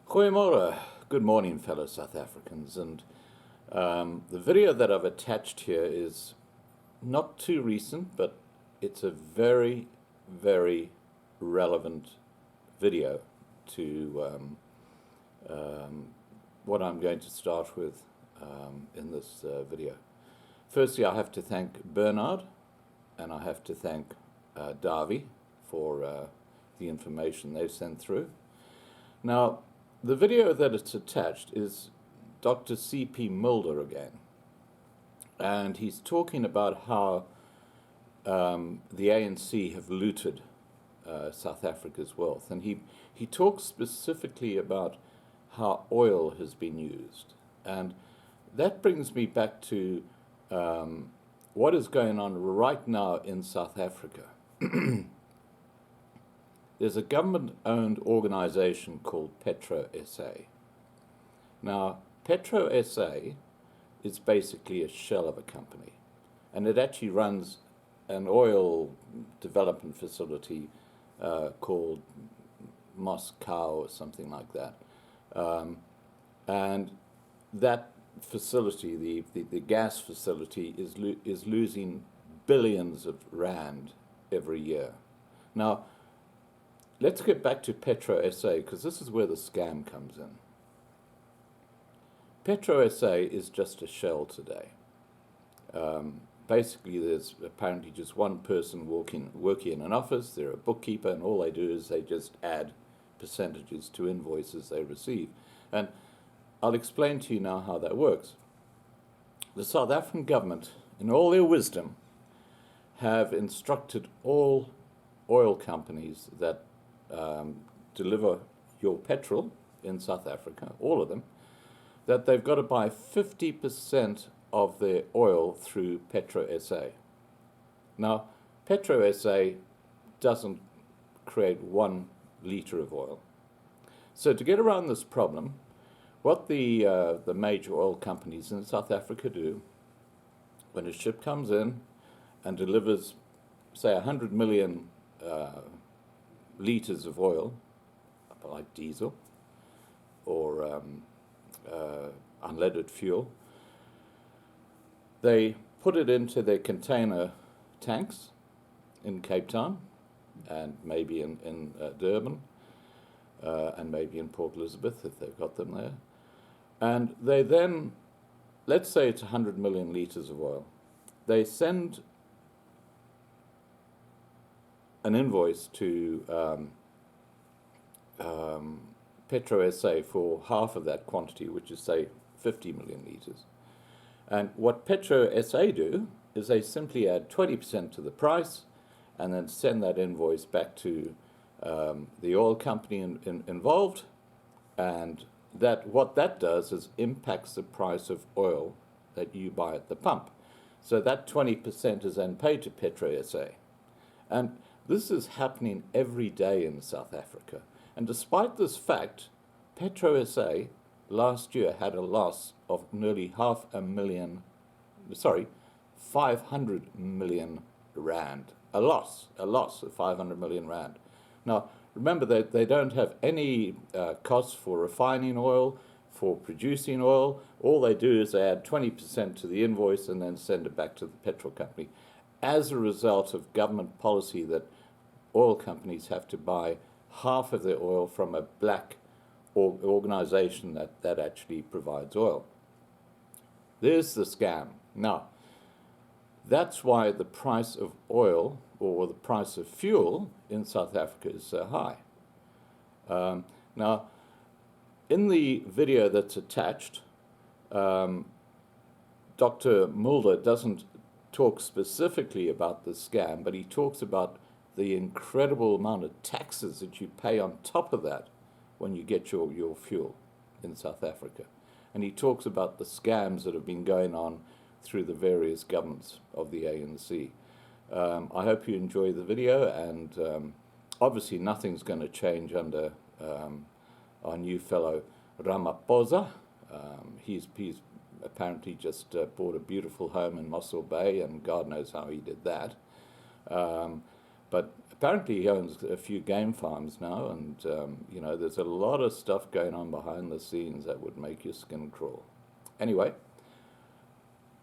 Goeiemorgen. Good morning, fellow South Africans. And the video that I've attached here is not too recent, but it's a very, very relevant video to what I'm going to start with in this video. Firstly, I have to thank Bernard and I have to thank Davi for the information they've sent through. Now, the video that it's attached is Dr. C.P. Mulder again, and he's talking about how the ANC have looted South Africa's wealth, and he talks specifically about how oil has been used, and that brings me back to what is going on right now in South Africa. There's a government-owned organization called PetroSA. Now, PetroSA is basically a shell of a company, and it actually runs an oil development facility called Moscow or something like that. And that facility, the gas facility, is losing billions of rand every year. Now, let's get back to PetroSA, because this is where the scam comes in. PetroSA is just a shell today. Basically, there's apparently just one person working in an office. They're a bookkeeper, and all they do is they just add percentages to invoices they receive. And I'll explain to you now how that works. The South African government, in all their wisdom, have instructed all oil companies that deliver your petrol in South Africa, all of them, that they've got to buy 50% of their oil through PetroSA. Now, PetroSA doesn't create 1 liter of oil. So to get around this problem, what the major oil companies in South Africa do, when a ship comes in and delivers, say, 100 million liters of oil, like diesel or unleaded fuel, they put it into their container tanks in Cape Town and maybe in Durban and maybe in Port Elizabeth if they've got them there. And they then, let's say it's 100 million liters of oil, they send an invoice to PetroSA for half of that quantity, which is, say, 50 million liters. And what PetroSA do is they simply add 20% to the price and then send that invoice back to the oil company involved. And what that does is impacts the price of oil that you buy at the pump. So that 20% is then paid to PetroSA. And this is happening every day in South Africa. And despite this fact, PetroSA last year had a loss of nearly 500 million rand. A loss of 500 million rand. Now, remember that they don't have any costs for refining oil, for producing oil. All they do is they add 20% to the invoice and then send it back to the petrol company, as a result of government policy that oil companies have to buy half of their oil from a black organization that actually provides oil. There's the scam. Now, that's why the price of oil or the price of fuel in South Africa is so high. Now, in the video that's attached, Dr. Mulder doesn't talk specifically about the scam, but he talks about the incredible amount of taxes that you pay on top of that when you get your fuel in South Africa. And he talks about the scams that have been going on through the various governments of the ANC. I hope you enjoy the video, and obviously nothing's going to change under our new fellow Ramaphosa. He's apparently just bought a beautiful home in Mossel Bay, and God knows how he did that. But apparently he owns a few game farms now, and you know, there's a lot of stuff going on behind the scenes that would make your skin crawl. Anyway,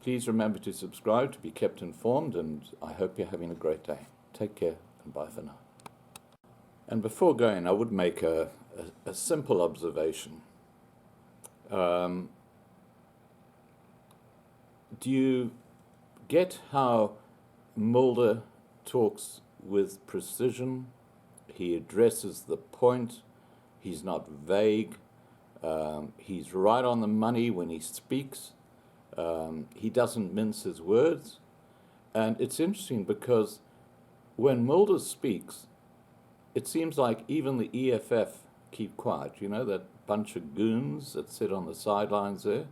please remember to subscribe to be kept informed, and I hope you're having a great day. Take care, and bye for now. And before going, I would make a simple observation. Do you get how Mulder talks with precision? He addresses the point. He's not vague. He's right on the money when he speaks. He doesn't mince his words. And it's interesting because when Mulder speaks, it seems like even the EFF keep quiet. You know, that bunch of goons that sit on the sidelines there.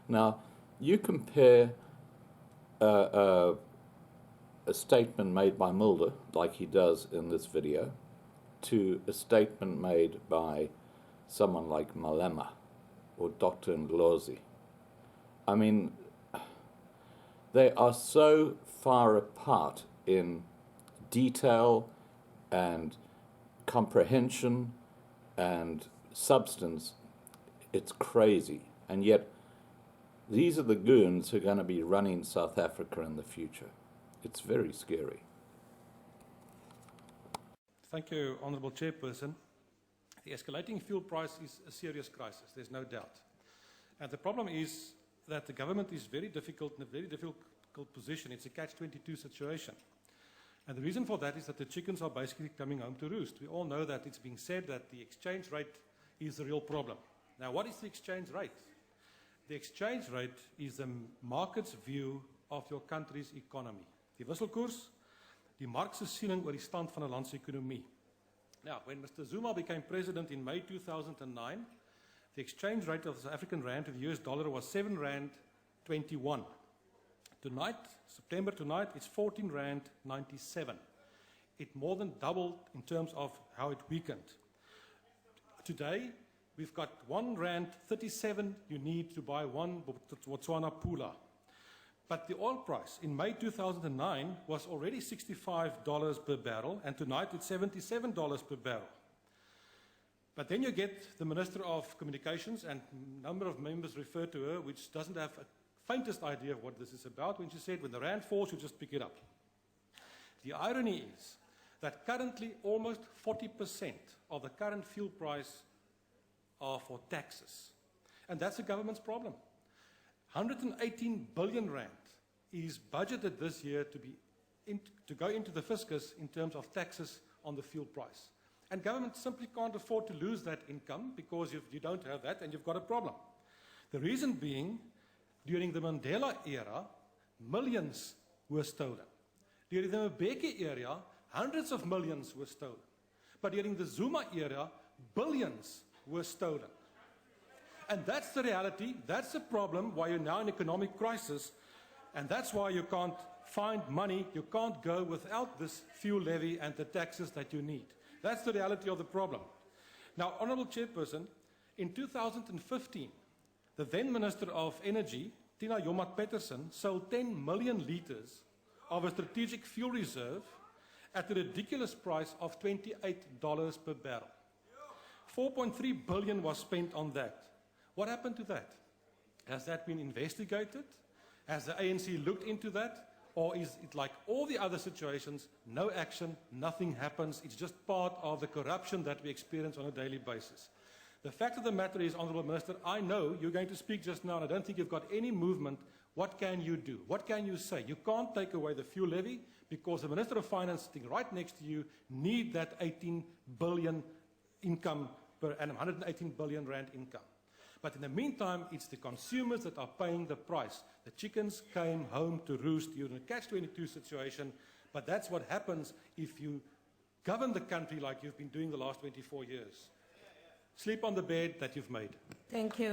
Now, you compare a statement made by Mulder, like he does in this video, to a statement made by someone like Malema or Dr. Ndlozi. I mean, they are so far apart in detail and comprehension and substance, it's crazy. And yet, these are the goons who are going to be running South Africa in the future. It's very scary. Thank you, Honourable Chairperson. The escalating fuel price is a serious crisis, there's no doubt. And the problem is that the government is in a very difficult position. It's a catch-22 situation. And the reason for that is that the chickens are basically coming home to roost. We all know that it's being said that the exchange rate is the real problem. Now, what is the exchange rate? The exchange rate is the market's view of your country's economy. Die wisselkoers, die mark se siening oor die stand van 'n land se ekonomie. Now, when Mr. Zuma became president in May 2009, the exchange rate of the South African rand to the US dollar was R7.21. Tonight, September tonight, it's R14.97. It more than doubled in terms of how it weakened. Today, we've got R1.37 you need to buy one Botswana pula. But the oil price in May 2009 was already $65 per barrel, and tonight it's $77 per barrel. But then you get the Minister of Communications, and a number of members refer to her, which doesn't have a faintest idea of what this is about, when she said, when the rand falls, you just pick it up. The irony is that currently almost 40% of the current fuel price are for taxes. And that's the government's problem. 118 billion rand is budgeted this year to go into the fiscus in terms of taxes on the fuel price. And government simply can't afford to lose that income because you don't have that and you've got a problem. The reason being, during the Mandela era, millions were stolen. During the Mbeki era, hundreds of millions were stolen. But during the Zuma era, billions were stolen. And that's the reality, that's the problem, why you're now in economic crisis, and that's why you can't find money, you can't go without this fuel levy and the taxes that you need. That's the reality of the problem. Now, Honourable Chairperson, in 2015, the then Minister of Energy, Tina Joemat-Pettersson, sold 10 million litres of a strategic fuel reserve at a ridiculous price of $28 per barrel. 4.3 billion was spent on that. What happened to that? Has that been investigated? Has the ANC looked into that? Or is it like all the other situations, no action, nothing happens, it's just part of the corruption that we experience on a daily basis? The fact of the matter is, Honourable Minister, I know you're going to speak just now, and I don't think you've got any movement. What can you do? What can you say? You can't take away the fuel levy because the Minister of Finance sitting right next to you need that 18 billion income per annum, 118 billion rand income. But in the meantime, it's the consumers that are paying the price. The chickens came home to roost. You're in a catch-22 situation, but that's what happens if you govern the country like you've been doing the last 24 years. Sleep on the bed that you've made. Thank you.